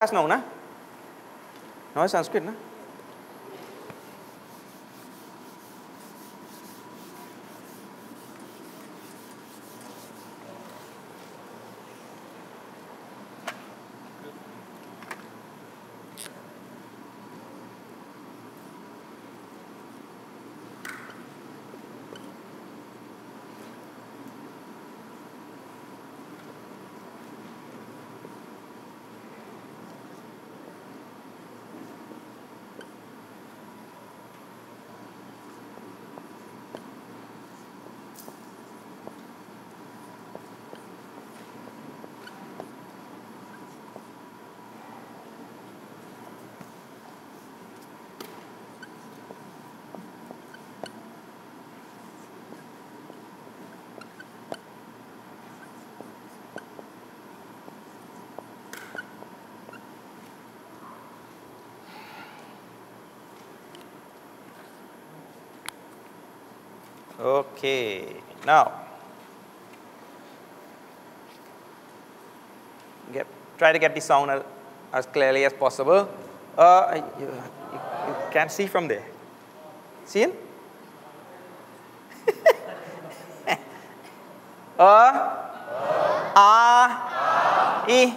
class now, na? No, it's Sanskrit, na? Okay, now try to get the sound as clearly as possible. You can't see from there. See it? I, U, R, E,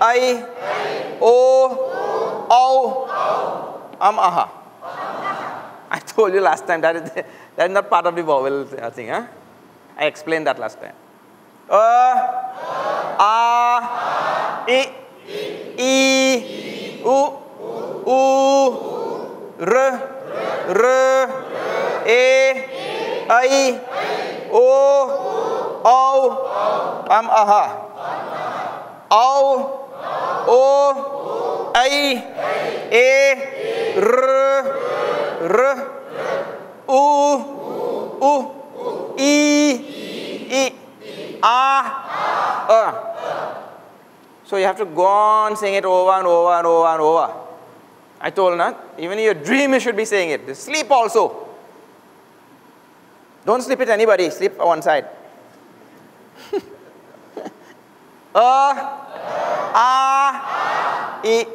I, O, aha. I told you last time that is not part of the vowel thing, huh? I explained that last time. I, R, E, I, O, aha. O, I, E, R, U, I, So you have to go on saying it over and over and over and over. I told you, even in your dream you should be saying it. Sleep also. Don't sleep with anybody. Sleep on one side. I, U, R, E,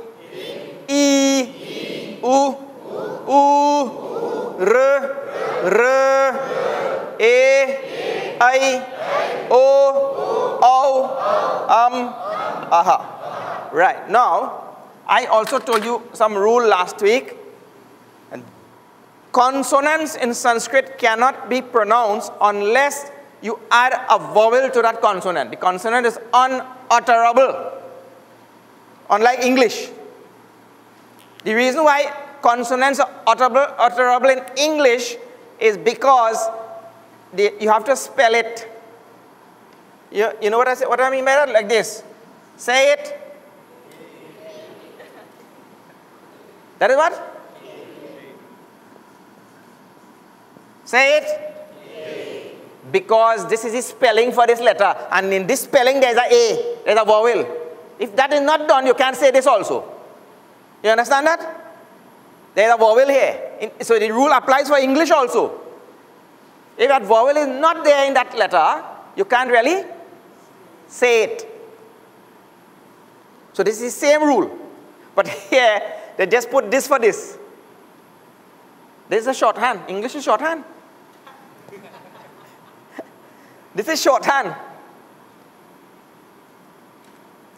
I, O, aha. Right. Now, I also told you some rule last week. And consonants in Sanskrit cannot be pronounced unless you add a vowel to that consonant. The consonant is unutterable, unlike English. The reason why consonants are utterable in English is because you have to spell it. You know what I mean by that? Like this. Say it. That is what? Say it. Because this is the spelling for this letter. And in this spelling there is a there is a vowel. If that is not done, you can't say this also. You understand that? There is a vowel here. So the rule applies for English also. If that vowel is not there in that letter, you can't really say it. So this is the same rule. But here, they just put this for this. This is a shorthand. English is shorthand. This is shorthand.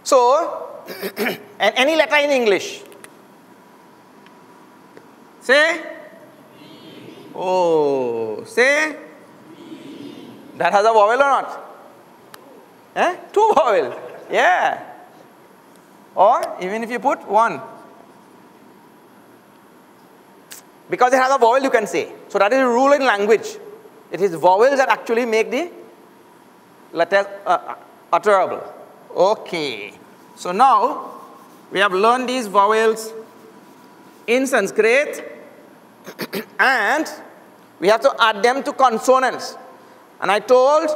So, and any letter in English. Say. Oh, say. That has a vowel or not? Eh? 2 vowels. Yeah. Or even if you put 1. Because it has a vowel, you can say. So that is a rule in language. It is vowels that actually make the letters utterable. Okay. So now we have learned these vowels in Sanskrit and we have to add them to consonants. And I told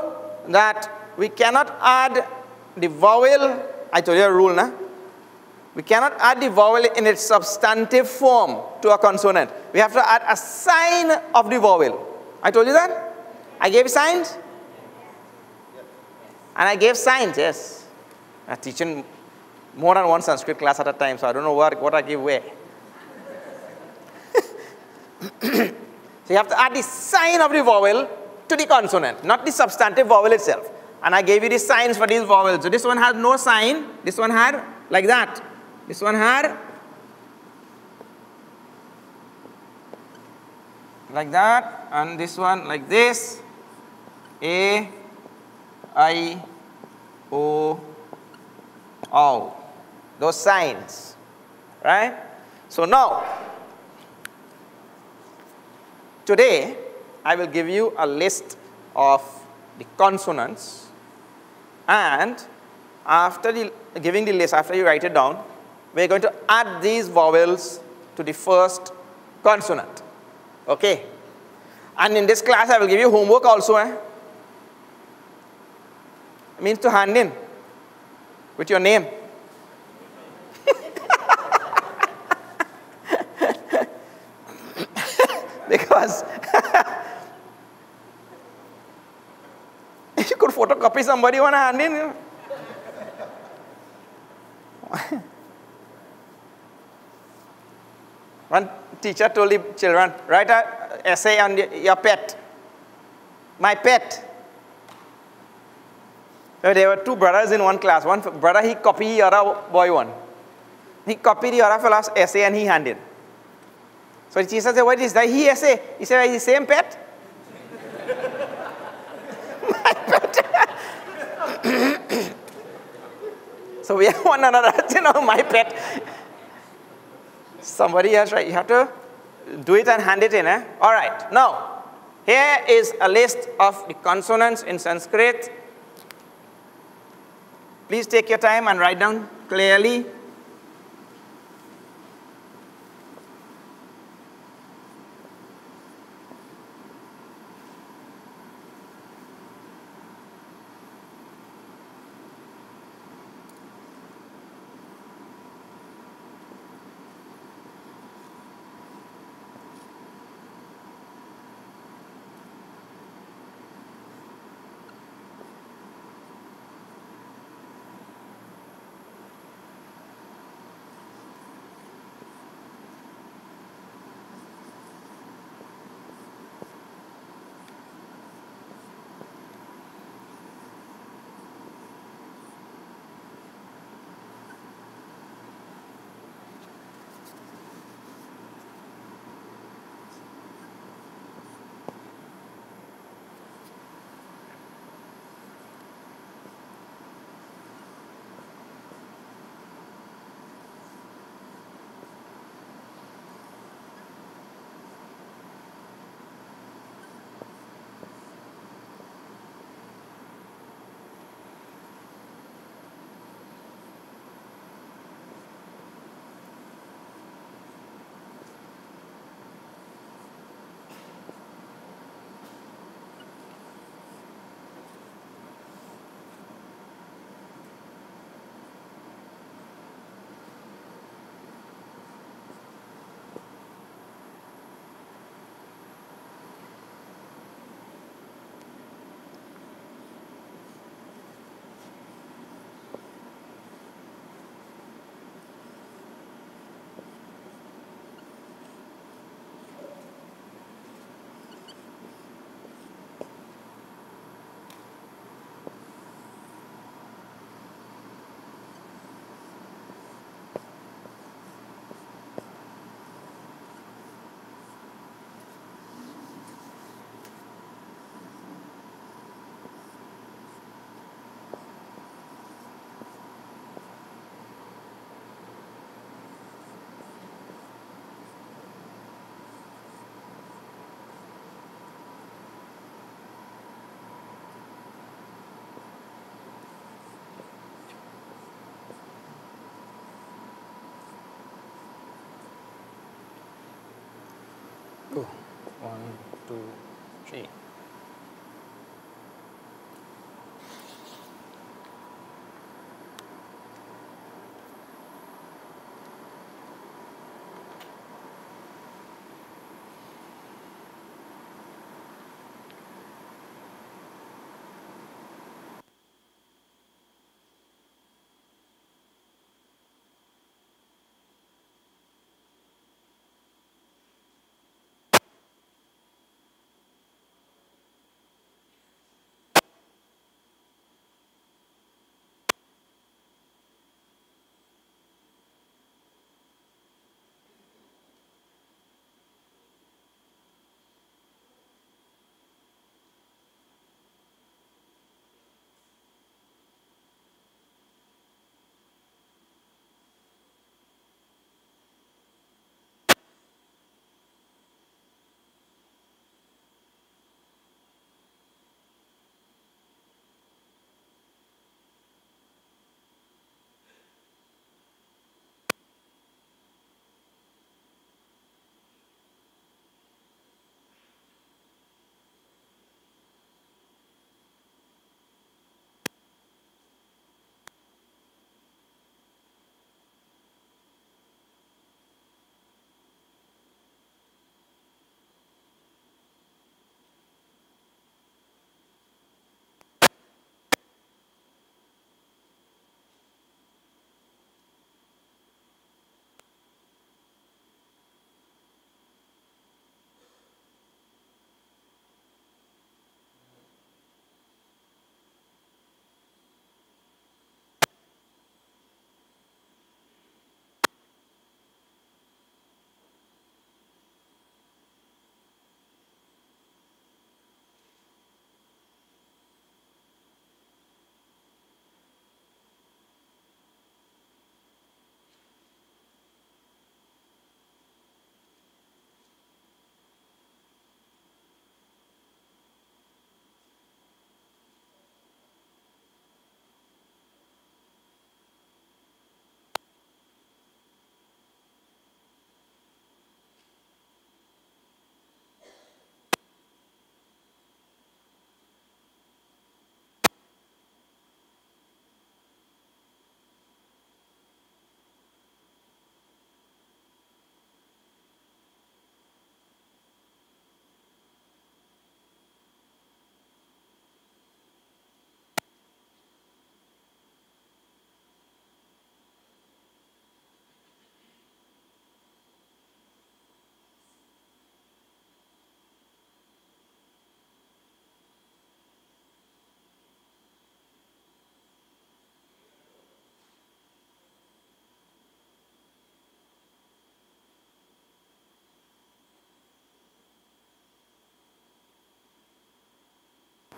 that we cannot add the vowel. I told you a rule, na? We cannot add the vowel in its substantive form to a consonant. We have to add a sign of the vowel. I told you that? I gave signs? And I gave signs, yes. I'm teaching more than one Sanskrit class at a time, so I don't know what I give where. So you have to add the sign of the vowel to the consonant, not the substantive vowel itself. And I gave you the signs for these vowels. So this one had no sign. This one had like that. This one had like that. And this one like this. A, I, O, O. Those signs. Right? So now, today, I will give you a list of the consonants, and after giving the list, after you write it down, we are going to add these vowels to the first consonant. Okay? And in this class, I will give you homework also. It means to hand in with your name. Because if you could photocopy somebody, you want to hand in. One teacher told the children, write an essay on your pet. My pet. So there were two brothers in one class. One brother, he copied the other boy one. He copied the other fellow's essay and he handed. So the teacher said, what is that? He essay. He said, is the same pet? My pet. So we have one another, my pet. Somebody else, right? You have to do it and hand it in. All right. Now, here is a list of the consonants in Sanskrit. Please take your time and write down clearly. Oh, 1, 2, 3.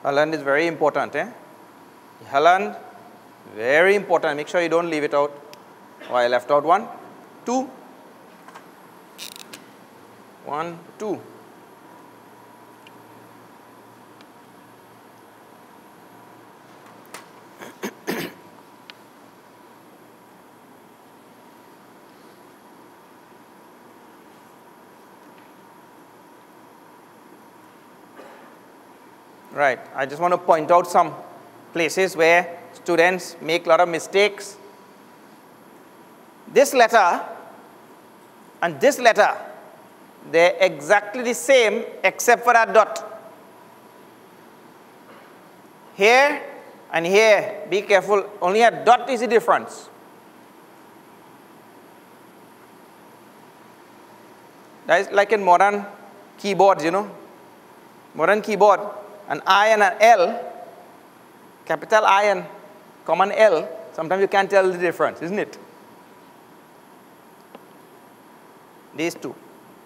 Haland is very important. Haland, very important. Make sure you don't leave it out. Oh, I left out 1, 2. 1, 2. Right. I just want to point out some places where students make a lot of mistakes. This letter and this letter, they're exactly the same except for that dot. Here and here, be careful, only a dot is the difference. That is like in modern keyboards, Modern keyboard, an I and an L, capital I and common L, sometimes you can't tell the difference, isn't it? These two.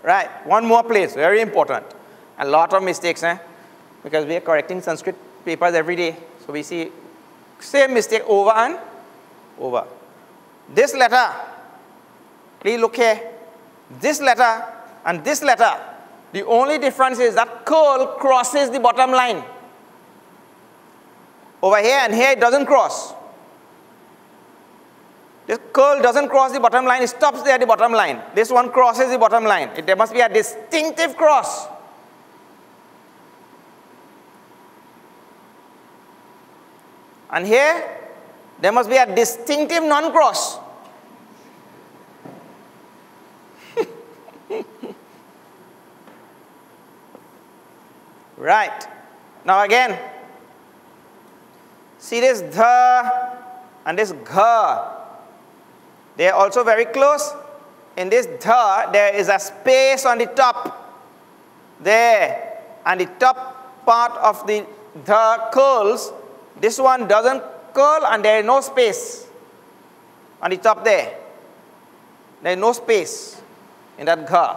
Right, one more place, very important. A lot of mistakes, because we are correcting Sanskrit papers every day. So we see same mistake over and over. This letter, please look here. This letter and this letter, the only difference is that curl crosses the bottom line. Over here and here it doesn't cross. This curl doesn't cross the bottom line, it stops there at the bottom line. This one crosses the bottom line. There must be a distinctive cross. And here, there must be a distinctive non-cross. Right. Now again, see this dha and this gha. They are also very close. In this dha, there is a space on the top. There. And the top part of the dha curls. This one doesn't curl and there is no space on the top there. There is no space in that gha.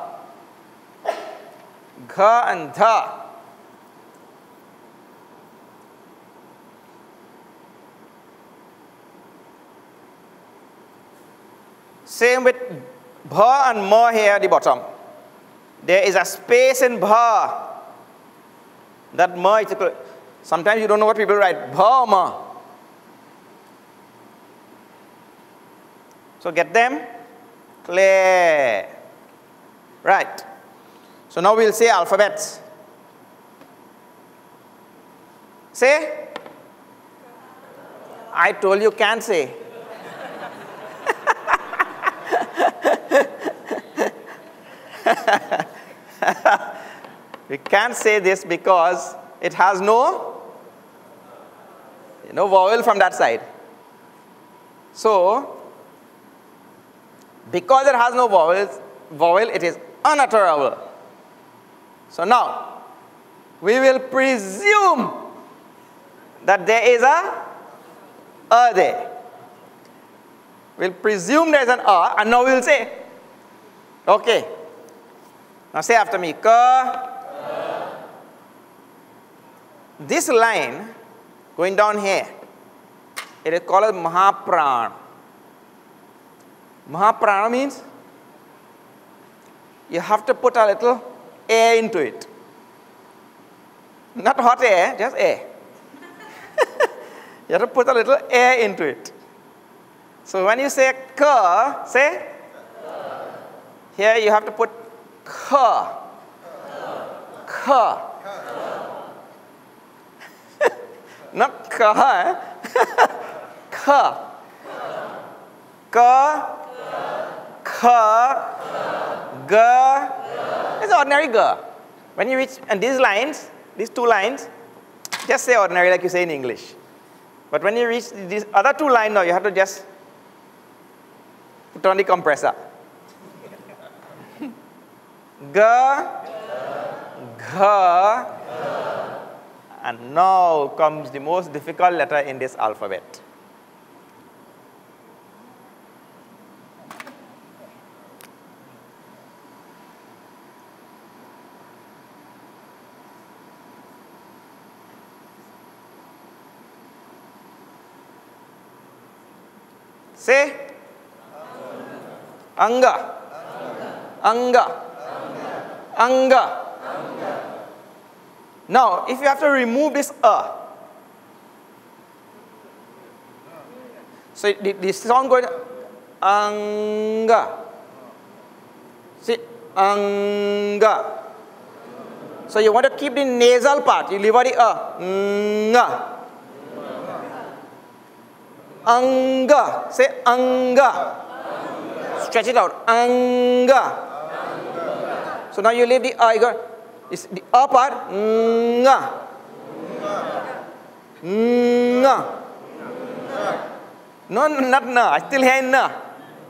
Gha and dha. Same with bha and ma here at the bottom. There is a space in bha. That ma is equal. Sometimes you don't know what people write. Bha ma. So get them clear. Right. So now we'll say alphabets. Say. I told you can't say. We can't say this because it has no vowel from that side. So, because it has no vowel, it is unutterable. So now, we will presume that there is a there. We'll presume there is an and now we'll say. Okay. Now say after me. Ka. This line going down here, it is called Mahaprana. Mahaprana means you have to put a little air into it. Not hot air, just air. You have to put a little air into it. So when you say ka, say ka. Here you have to put ka. Ka. Not ka, ka. Ka. Ka. Ga. It's ordinary ga. When you reach and these lines, these two lines, just say ordinary like you say in English. But when you reach these other two lines now, you have to just put on the compressor. Ga, gha, and now comes the most difficult letter in this alphabet. Say. Anga. Anga. Anga. Now, if you have to remove this so the sound going anga. See, anga. So you want to keep the nasal part. You leave out the nga. Anga. Say anga. Stretch it out. Anga. So now you leave the you got the part. Nga. Nga. No, not na. I still hear na.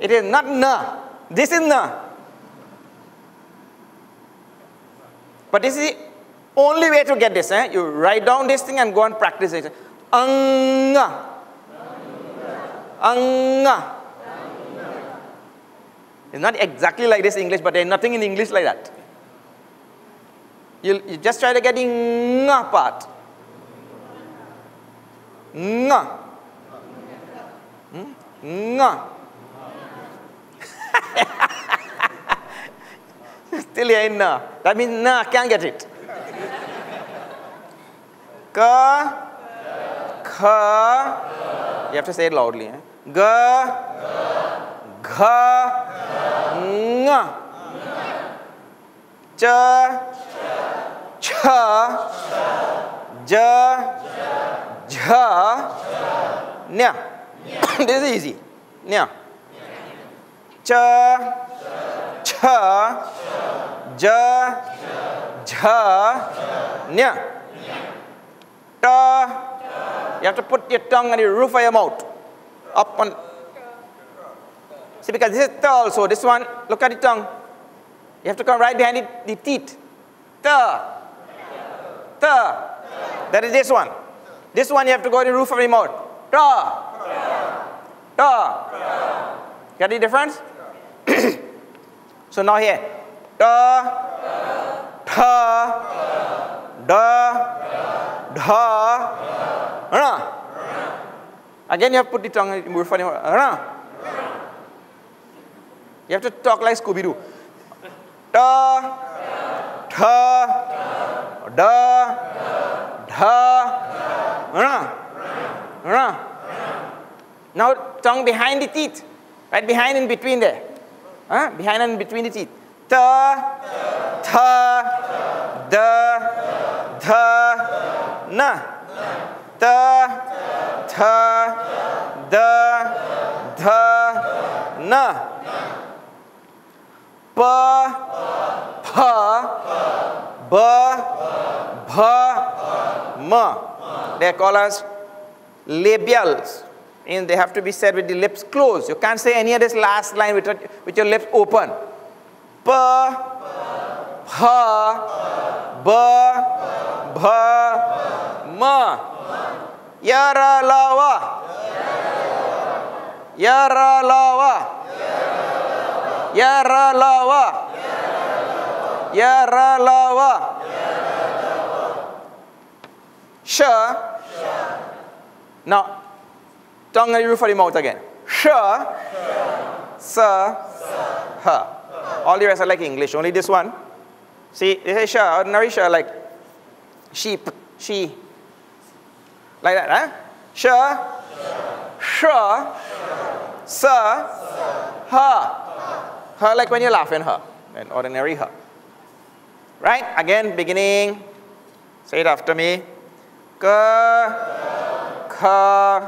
It is not na. This is na. But this is the only way to get this. You write down this thing and go and practice it. Anga. Anga. It's not exactly like this English, but there's nothing in English like that. You just try to get the nga part. Nga. Nga. Still here na. That means na, can't get it. Ka. Kha. You have to say it loudly. Ga. Gha. Nga. Cha. Cha. Ja. Ja. Nya. This is easy. Nya. Cha. Cha. Ja. Ja. Nya. Ta. You have to put your tongue on the roof of your mouth. Up on. See, because this is ta also. This one, look at the tongue. You have to come right behind the teeth. Ta. Ta. That is this one. This one you have to go to the roof of your mouth. Ta. Ta. Get the difference? So now here. Ta. Ta. Da. Da. Ra. Again you have to put the tongue in the roof of your mouth. Ra. You have to talk like Scooby-Doo. Ta. Ta. Da. Da. Ra. Ra. Now tongue behind the teeth. Right behind and between there. Behind and between the teeth. Ta. Ta. Da. Da. Na. Ta. Ta. Da. Da. Na. Pa. Pa. Ba. Bha. Ma. They are called as labials. And they have to be said with the lips closed. You can't say any of this last line with your lips open. Pa. Pa. Ba. Bha. Ma. Yara lawa. Yara lawa. Yara lawa. Yara lawa. Sha. Now, tongue on the roof of the mouth again. Sha. Sa. Ha. All the rest are like English. Only this one. See, this is sha. Ordinary sha, like sheep. She. Like that, huh? Sha. Sha. Sa. Ha. Ha, like when you're laughing, ha. An ordinary ha. Right? Again, beginning. Say it after me. Ka. Kha.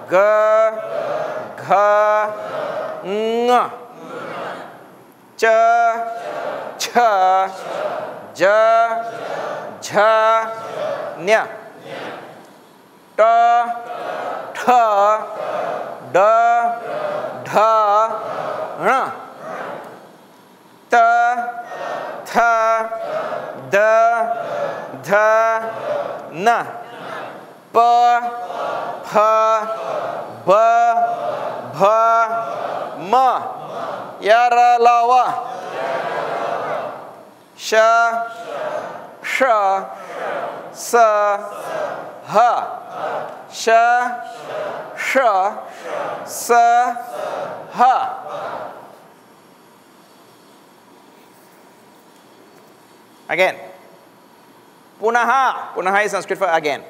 Ga. Gha. Nga. Cha. Cha. Ja. Ja. Nya. Ta. Tha. Da. Dha. Ra. Ta. Tha. Da. Dha. Na. Pa. Pa. Ba. Bha. Ma. Yara lawa. Sha. Sha. Sa. Ha. Sha. Sha. sa, ha. Again. Punaha. Punaha is Sanskrit for again.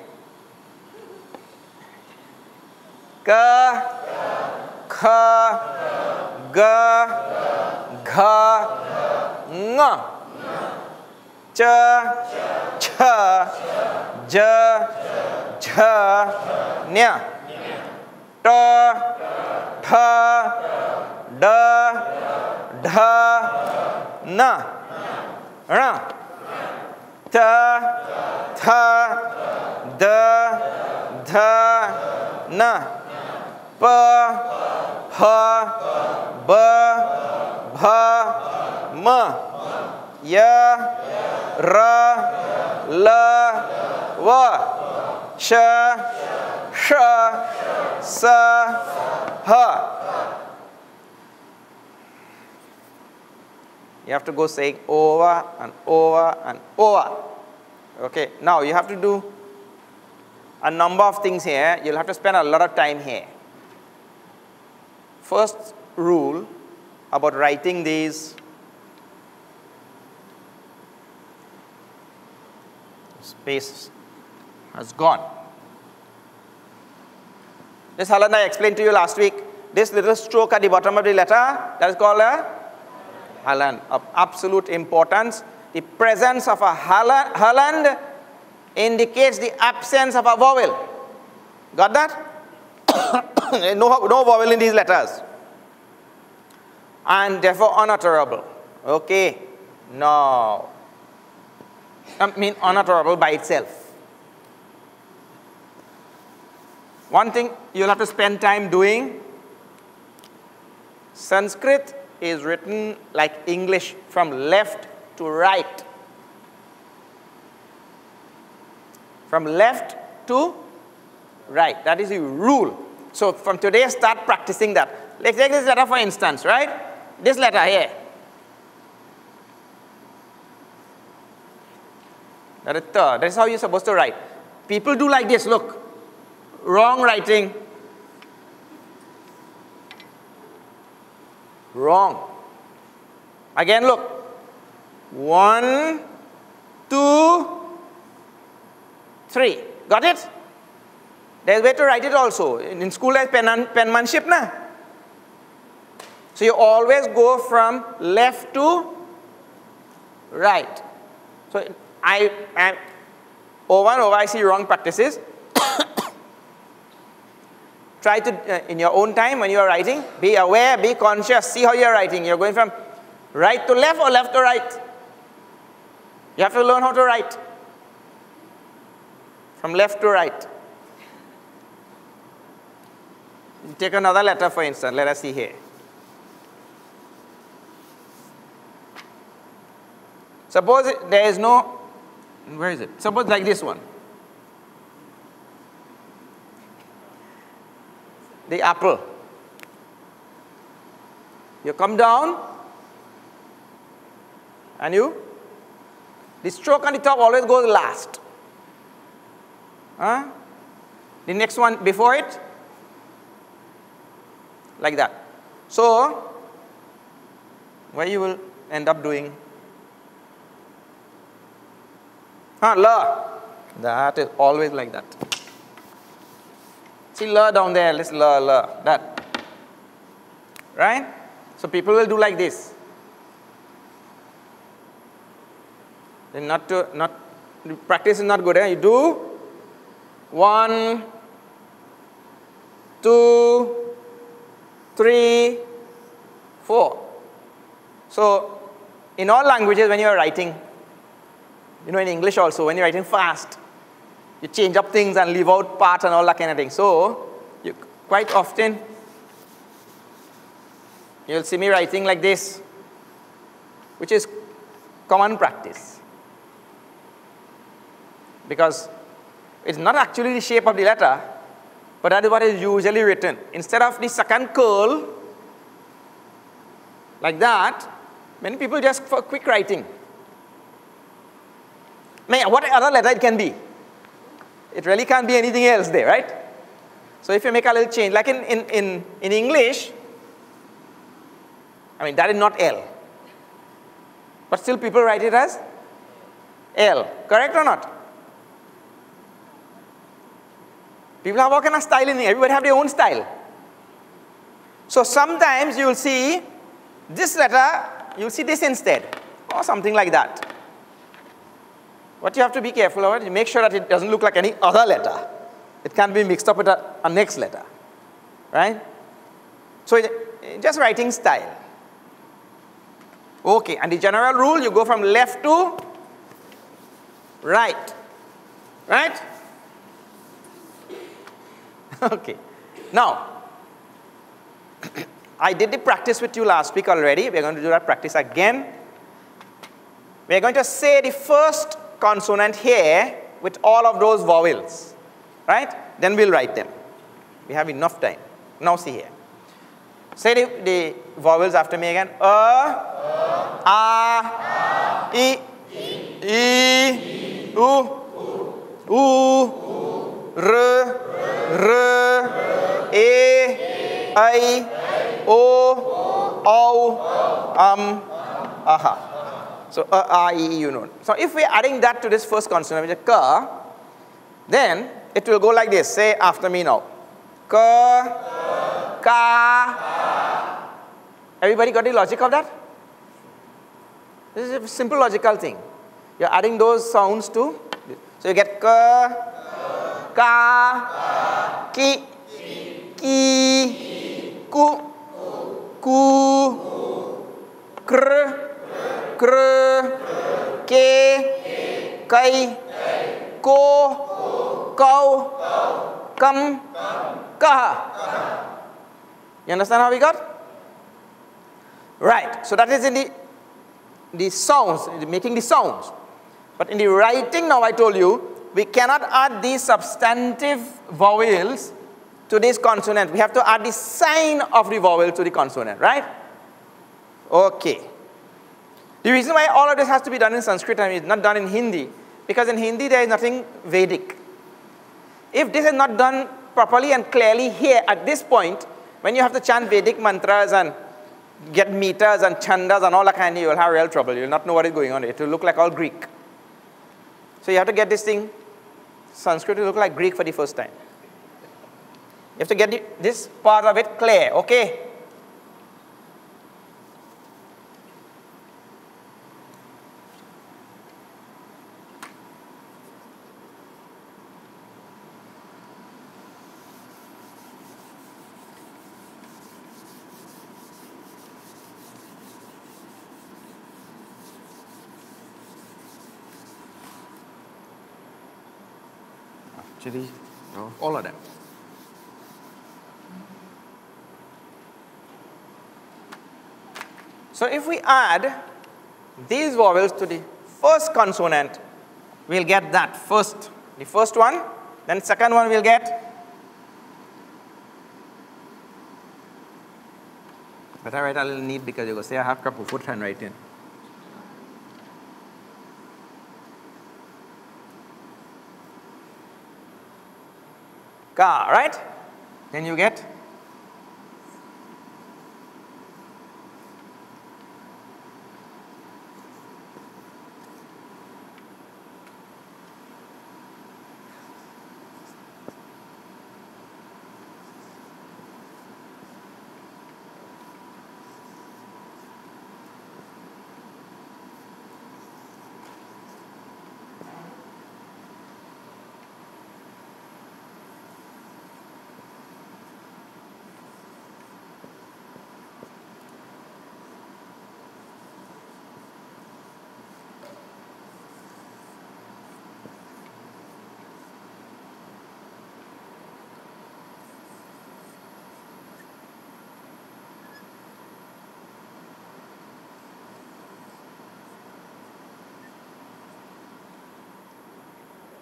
Ka, kha, ga, gha, nga. Cha, cha, ja, jha, nya. Ta, tha, da, dha, na. Ra. Ta, tha, da, dha, na. Pa, pha, ba, bha, ma. Ya, ra, la, va. Sha, sha, sa, ha. You have to go saying over and over and over. Okay, now you have to do a number of things here. You'll have to spend a lot of time here. First rule about writing these. Space has gone. This Halan I explained to you last week. This little stroke at the bottom of the letter, that is called a Halan, of absolute importance. The presence of a Halan indicates the absence of a vowel. Got that? no vowel in these letters. And therefore unutterable. Okay. Now, I mean unutterable by itself. One thing you'll have to spend time doing, Sanskrit is written like English from left to right. From left to right. That is the rule. So from today, start practicing that. Let's take this letter for instance, right? This letter here. That is third. That is how you're supposed to write. People do like this, look. Wrong writing. Wrong. Again, look. 1, 2, 3. Got it? There's a way to write it also. In school, there's penmanship, na? So you always go from left to right. So I over and over I see wrong practices. Try to, in your own time when you are writing, be aware, be conscious, see how you are writing. You're going from right to left or left to right. You have to learn how to write. From left to right. Take another letter for instance. Let us see here. Suppose there is no, where is it? Suppose like this one. The apple. You come down and the stroke on the top always goes last. Huh? The next one before it, like that. So, where you will end up doing? La. That is always like that. See la down there, let's la, that. Right? So people will do like this. Then the practice is not good. You do 1, 2, 3, 4. So in all languages when you are writing, in English also, when you're writing fast, you change up things and leave out parts and all that kind of thing. So, quite often, you'll see me writing like this, which is common practice. Because it's not actually the shape of the letter, but that is what is usually written. Instead of the second curl, like that, many people just for quick writing. What other letter it can be? It really can't be anything else there, right? So if you make a little change, like in English, I mean, that is not L. But still people write it as L. Correct or not? People have all kind of style in here. Everybody have their own style. So sometimes you will see this letter, you will see this instead, or something like that. What you have to be careful of is make sure that it doesn't look like any other letter. It can't be mixed up with a next letter, right? So just writing style. Okay, and the general rule, you go from left to right, right? Okay, now, I did the practice with you last week already. We're going to do that practice again. We're going to say the first consonant here with all of those vowels, right? Then we'll write them. We have enough time. Now see here. Say the vowels after me again. I, U, R, I, O, aha. So you know. So if we're adding that to this first consonant, which is ka, then it will go like this. Say after me now. Ka, ka. Everybody got the logic of that? This is a simple logical thing. You're adding those sounds to. So you get ka, ka, ki, ki, ku, ku, kr, kr, ke, kai, ko, kau, kam, kaha. You understand how we got? Right. So that is in the sounds, making the sounds. But in the writing now I told you, we cannot add these substantive vowels to this consonant. We have to add the sign of the vowel to the consonant, right? Okay. The reason why all of this has to be done in Sanskrit and is not done in Hindi, because in Hindi there is nothing Vedic. If this is not done properly and clearly here at this point, when you have to chant Vedic mantras and get meters and chandas and all that kind, you will have real trouble. You will not know what is going on. It will look like all Greek. So you have to get this thing, Sanskrit will look like Greek for the first time. You have to get this part of it clear, okay? Actually, no, all of them. So if we add these vowels to the first consonant, we'll get that first. The first one, then second one we'll get. But I write a little neat because you go say I have couple foot handwriting. Ka, right? Then you get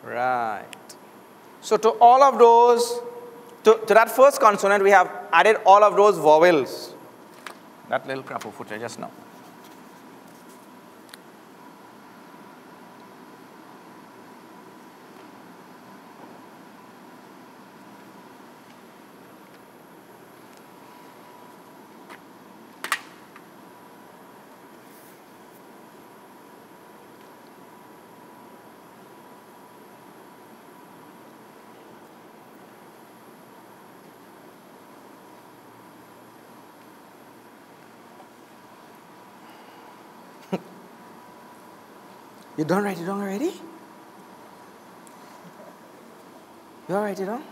right. So to all of those, to that first consonant, we have added all of those vowels. That little crap of footer just now. You don't write it down already? You all write it down?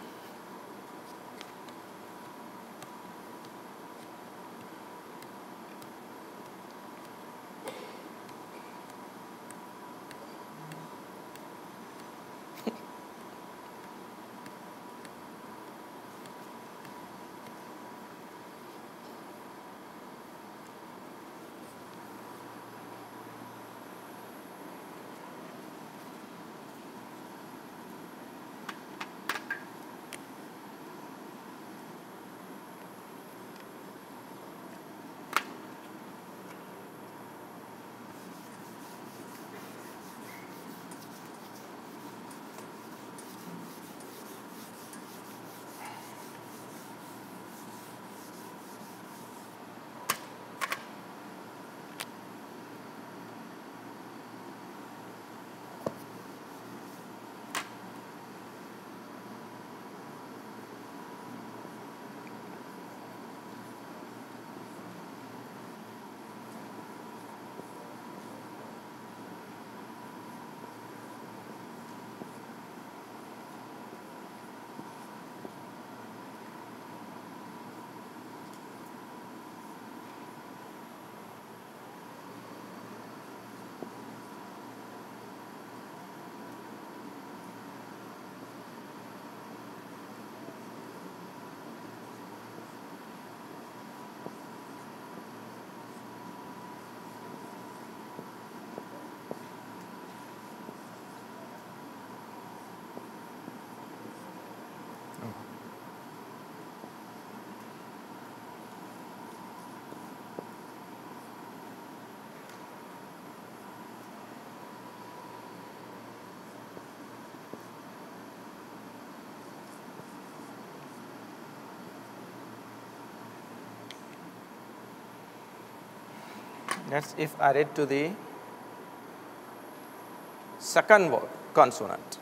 That's if added to the second word, consonant.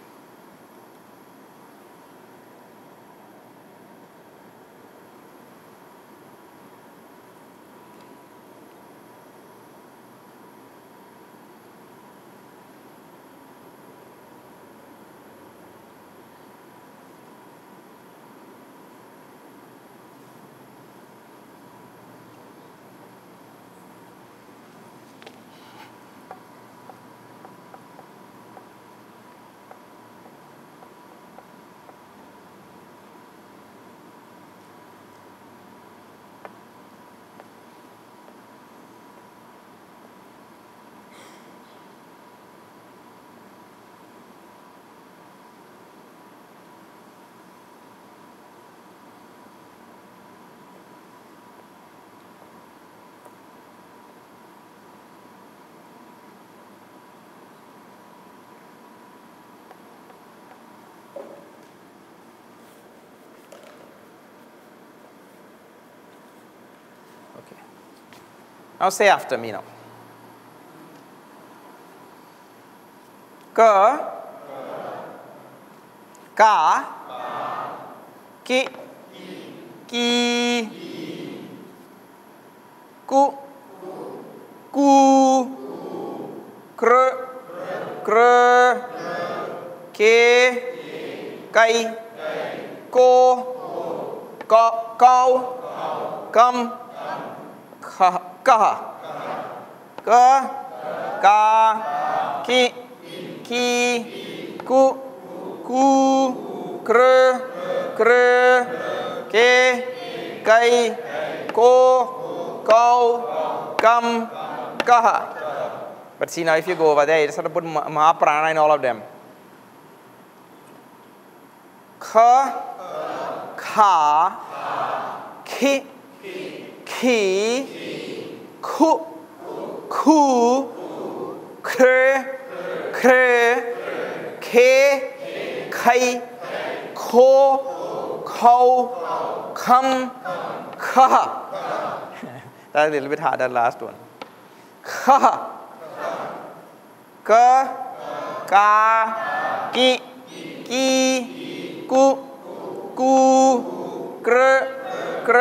Now say after me now. Ka, ka, ki, ki, ku, ku, kr, kr, ke, kai, ko, kau, kam, kha, kaha, ka, ka, ki, ki, ku, ku, kr, kr, ke, kai, ko, kau, kam, kaha. But see now if you go over there, you just have to put ma, prana in all of them. Kha, kha, ki, ki, ku, ku, kr, kr, ke, kai, ko, kau, kam, kaha. That's a little bit harder, last one. Kaha, ka, ka, ki, ki, ku, ku, kr, kr,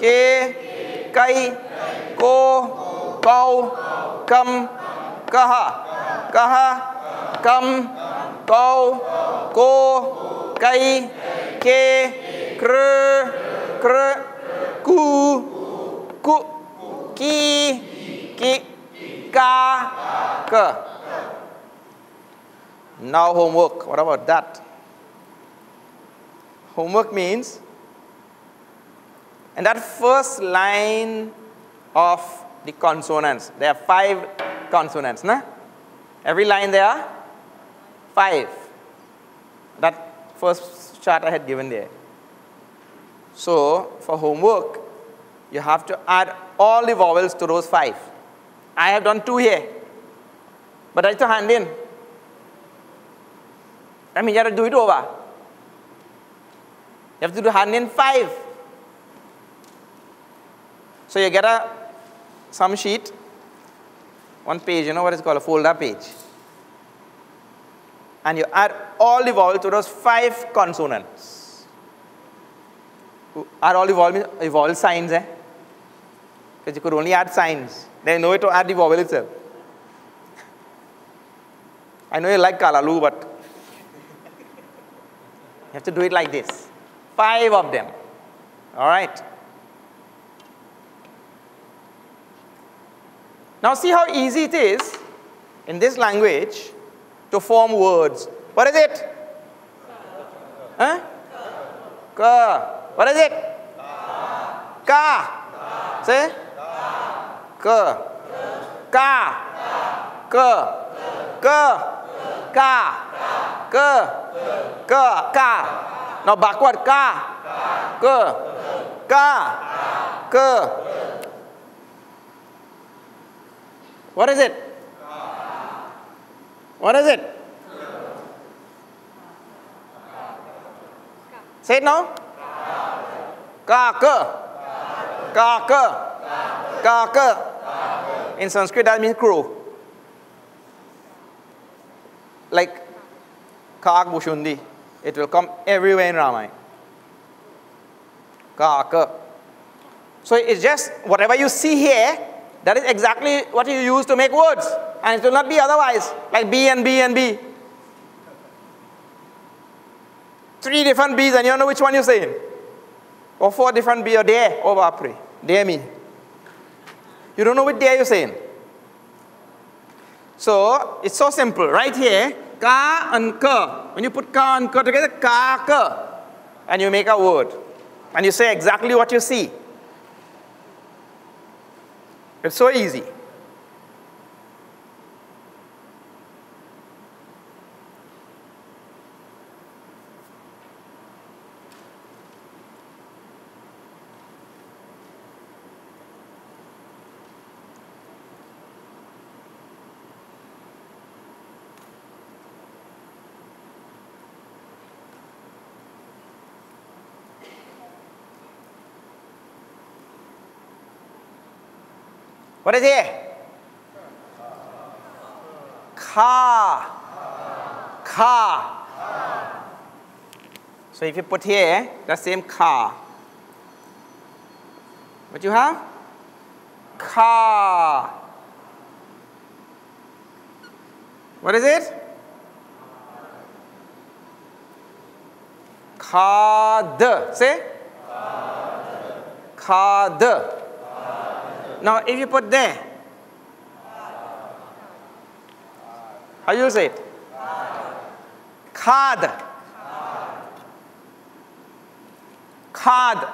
ke, kai, ko, kau, kam, kaha. Kaha, Kam, Kau, Ko, Kai, Ke, Kr, Kr, Ku, Ku, Ki, Ki, Ka, Ka. Now homework. What about that? Homework means, in that first line of the consonants, there are 5 consonants, na? Every line there are 5. That first chart I had given there. So, for homework, you have to add all the vowels to those 5. I have done 2 here. But I have to hand in. I mean, you have to do it over. You have to do hand in 5. So you get some sheet, 1 page, you know what it's called, a folder page. And you add all the vowels to those 5 consonants. Add all the vowel signs, eh? Because you could only add signs. There is no way to add the vowel itself. I know you like Kalalu, but you have to do it like this. 5 of them. All right. Now see how easy it is in this language to form words. What is it? Huh? Ka. What is it? Ka. Say. Ka. Ka. Ka. Ka. Ka. Ka. Ka. Ka. Now backward. Ka. Ka. Ka. Ka. What is it? What is it? Say it now. Ka. Ka. Ka. Ka. Ka. Ka. In Sanskrit that means crow. Like Kak Bushundi. It will come everywhere in Ramayana. Ka. Ka. So it's just whatever you see here, that is exactly what you use to make words. And it will not be otherwise, like B and B and B. 3 different B's and you don't know which one you're saying. Or 4 different B or dare. Oh, Bapre. Dare me. You don't know which dare you're saying. So, it's so simple. Right here, ka and ka. When you put ka and ka together, ka, ka. And you make a word. And you say exactly what you see. It's so easy. What is here? Ka. Ka. So if you put here the same ka, what you have? Ka. What is it? Kad. Say. Kad. Now, if you put there, how you say it? Khad. Khad.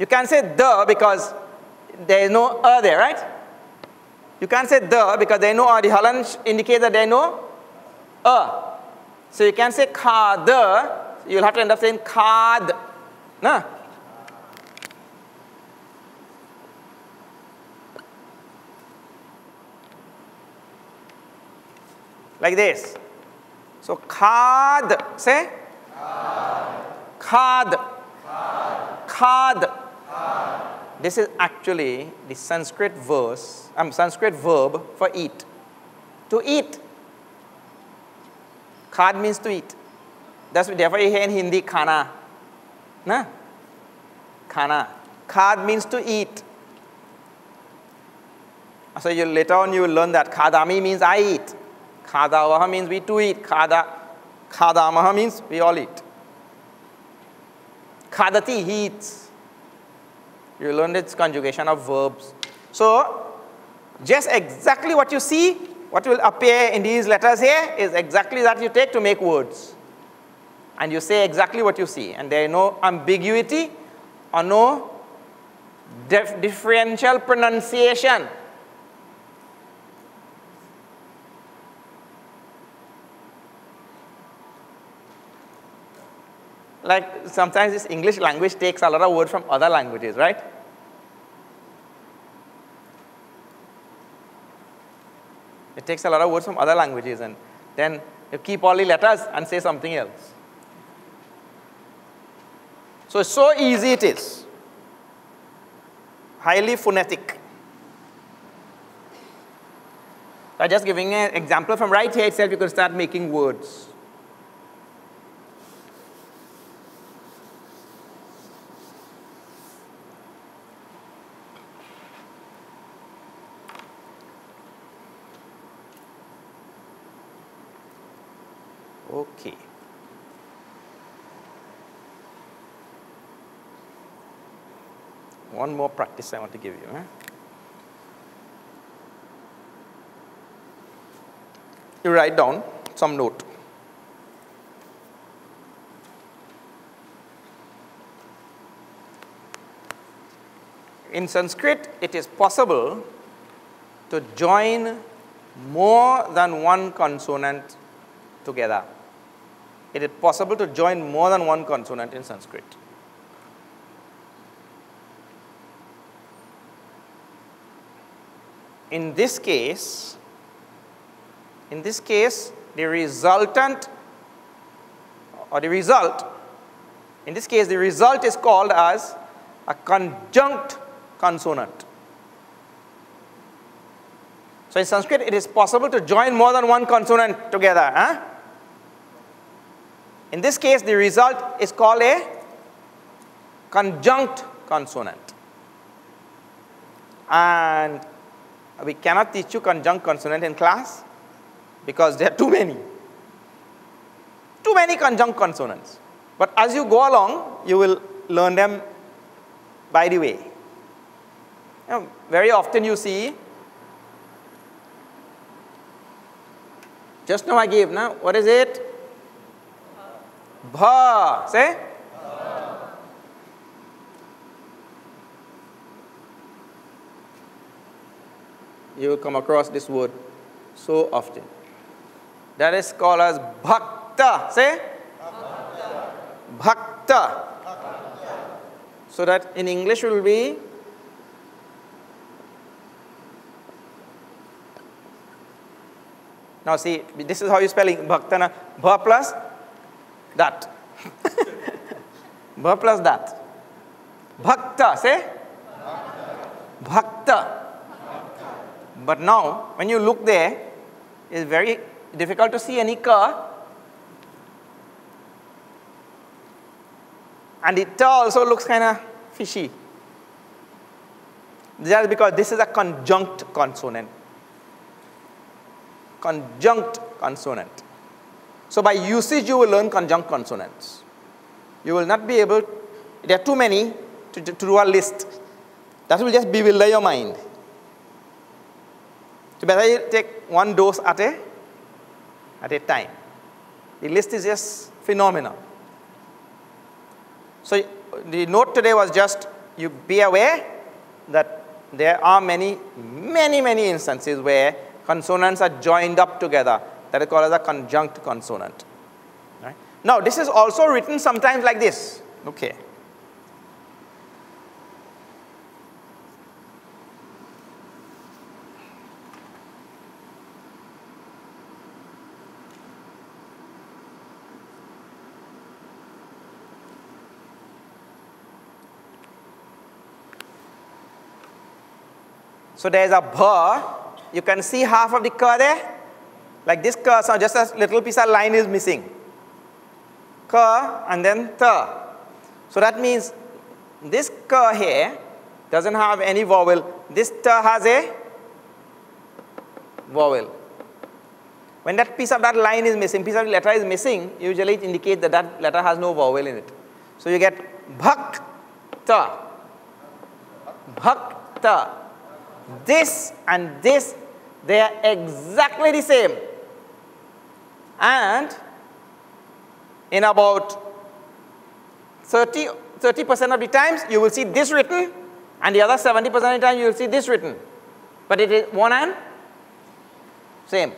You can't say the because there is no there, right? You can't say the because there is no the Holland indicates that there is no So you can't say khad. You'll have to end up saying khad. No? Like this. So, khad. Say. Khad. Khad. This is actually the Sanskrit verb for eat. To eat. Khad means to eat. That's therefore you hear in Hindi khana. Na? Khana. Khad means to eat. So later on you will learn that khadami means I eat. Khadavaha means we too eat. Khadamaha means we all eat. Khadati, he eats. You learned its conjugation of verbs. So, just exactly what you see, what will appear in these letters here is exactly that you take to make words. And you say exactly what you see. And there is no ambiguity or no differential pronunciation. Like sometimes this English language takes a lot of words from other languages, right? It takes a lot of words from other languages and then you keep all the letters and say something else. So it's so easy it is. Highly phonetic. So I'm just giving an example from right here itself, you can start making words. Okay. One more practice I want to give you. You write down some note. In Sanskrit, it is possible to join more than one consonant together. It is possible to join more than one consonant in Sanskrit. In this case, the resultant or the result, in this case, the result is called as a conjunct consonant. So in Sanskrit, it is possible to join more than one consonant together. In this case, the result is called a conjunct consonant. And we cannot teach you conjunct consonant in class because there are too many. Too many conjunct consonants. But as you go along, you will learn them by the way. You know, very often you see, just now I gave, now what is it? Bha. Say? Bha. You will come across this word so often. That is called as bhakta. Say? Bhakta. Bhakta. So that in English will be now see, this is how you spelling bhakta. Bha plus that. Bha plus that. Bhakta. Say? Bhakta. Bhakta. But now, when you look there, it's very difficult to see any ka. And the ta also looks kind of fishy. Just because this is a conjunct consonant. Conjunct consonant. So by usage, you will learn conjunct consonants. You will not be able, there are too many to do a list. That will just bewilder your mind. So better you take one dose at a time. The list is just phenomenal. So the note today was just, you be aware that there are many instances where consonants are joined up together. That is called as a conjunct consonant. Right? Now, this is also written sometimes like this. Okay. So there is a bha. You can see half of the ka there. Like this ka, so just a little piece of line is missing. Ka and then ta. So that means this ka here doesn't have any vowel. This ta has a vowel. When that piece of that line is missing, piece of the letter is missing, usually it indicates that that letter has no vowel in it. So you get bhakta, bhakta. This and this, they are exactly the same. And in about 30% of the times, you will see this written, and the other 70% of the time, you will see this written. But it is one and same.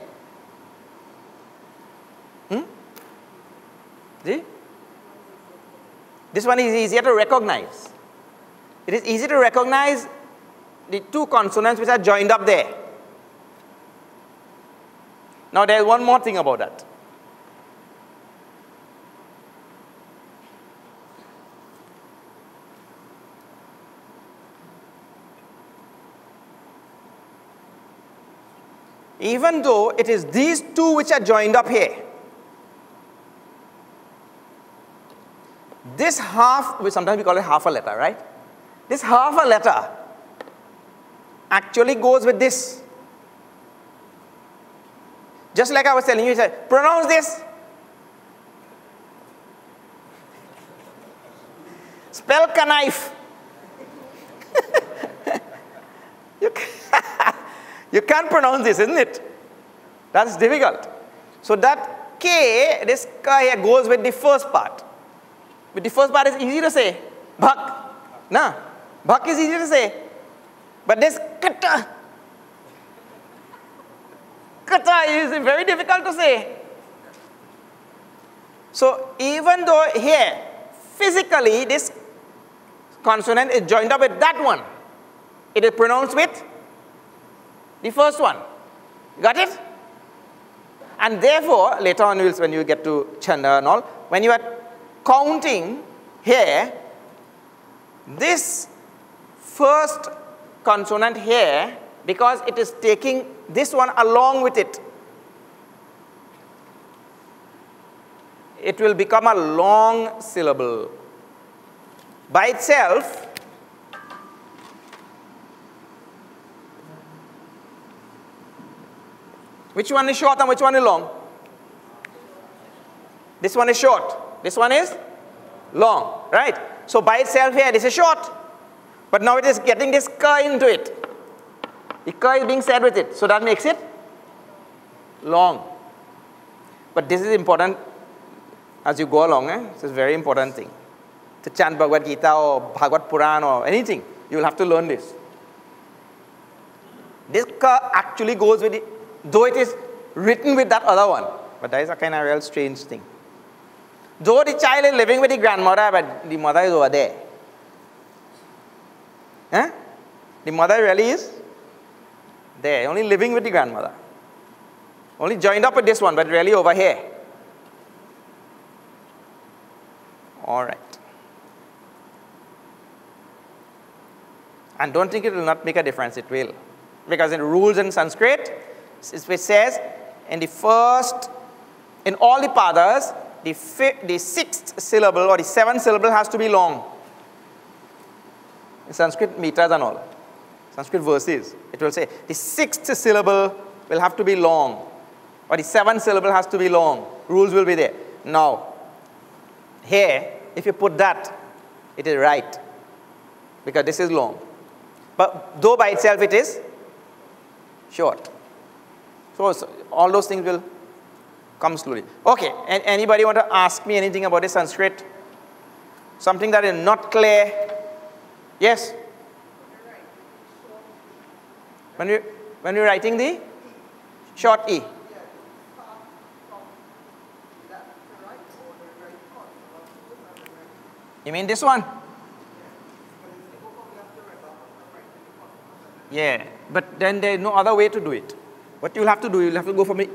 See? This one is easier to recognize. It is easy to recognize the two consonants which are joined up there. Now there is one more thing about that. Even though it is these two which are joined up here, this half, which sometimes we call it half a letter, right? This half a letter actually goes with this. Just like I was telling you, he said, pronounce this. Spell knife. You can't pronounce this, isn't it? That's difficult. So that K, this K here goes with the first part. But the first part is easy to say. Bhak. Nah. Bhak is easy to say. But this kata. Kata is very difficult to say. So even though here, physically, this consonant is joined up with that one, it is pronounced with the first one. Got it? And therefore, later on, when you get to Chanda and all, when you are counting here, this first consonant here, because it is taking this one along with it, it will become a long syllable. By itself, which one is short and which one is long? This one is short. This one is long, right? So by itself here, this is short. But now it is getting this ka into it. The ka is being said with it. So that makes it long. But this is important as you go along. This is a very important thing. To chant Bhagavad Gita or Bhagavad Purana or anything, you will have to learn this. This ka actually goes with it, though it is written with that other one. But that is a kind of real strange thing. Though the child is living with the grandmother, but the mother is over there. The mother really is there, only living with the grandmother. Only joined up with this one, but really over here. All right. And don't think it will not make a difference, it will. Because in rules in Sanskrit, it says in the first, in all the padas, the sixth syllable or the seventh syllable has to be long. In Sanskrit meters and all, Sanskrit verses, it will say the sixth syllable will have to be long, or the seventh syllable has to be long. Rules will be there. Now, here, if you put that, it is right, because this is long. But though by itself it is short. So all those things will come slowly. Okay, anybody want to ask me anything about this Sanskrit? Something that is not clear? Yes? When we're writing the short E. You mean this one? Yeah, but then there is no other way to do it. What you'll have to do, you'll have to go from it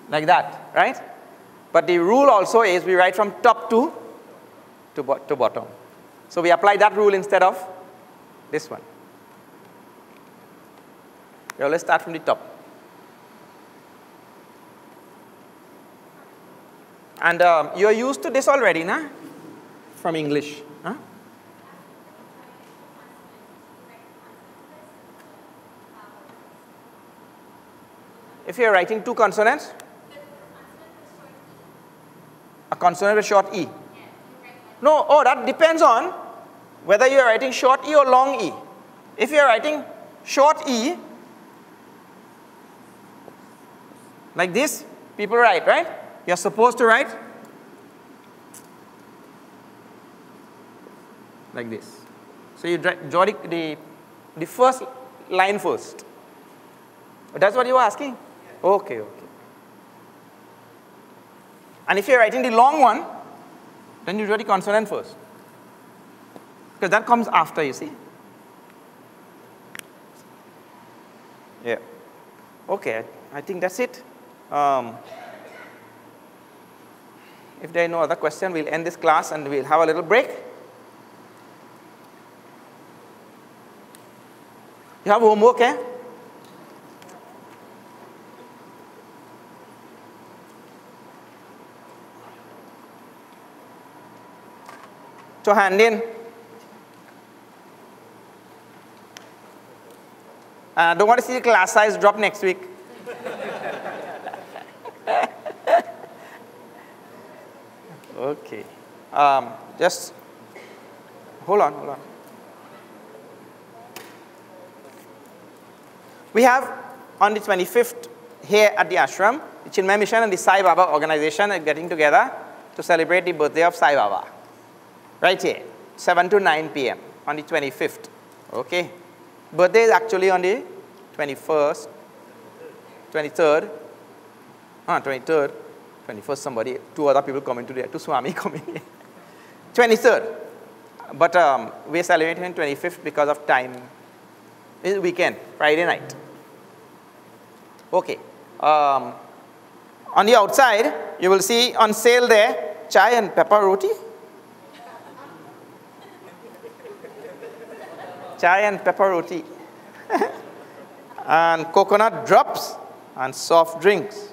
like that, right? But the rule also is we write from top to bottom. So we apply that rule instead of this one. We always start from the top. And you're used to this already, nah? From English. Huh? If you're writing two consonants, a consonant with short E. No, oh, that depends on whether you're writing short E or long E. If you're writing short E, like this, people write, right? You're supposed to write like this. So you draw the first line first. That's what you were asking? Okay, okay. And if you're writing the long one, then you draw the consonant first. Because that comes after, you see. Yeah. Okay, I think that's it. If there are no other questions, we'll end this class and we'll have a little break. You have homework, eh? So hand in. Don't want to see the class size drop next week. Okay. Just hold on. We have on the 25th here at the ashram, the Chinmaya Mission and the Sai Baba organization are getting together to celebrate the birthday of Sai Baba. Right here, 7 to 9 p.m. on the 25th. Okay. Birthday is actually on the 21st, 23rd, 21st somebody, two other people coming today, two Swami coming here. 23rd. But we're celebrating on 25th because of time. It's weekend, Friday night. Okay. On the outside, you will see on sale there, chai and pepper roti. Chai and pepper roti. And coconut drops and soft drinks.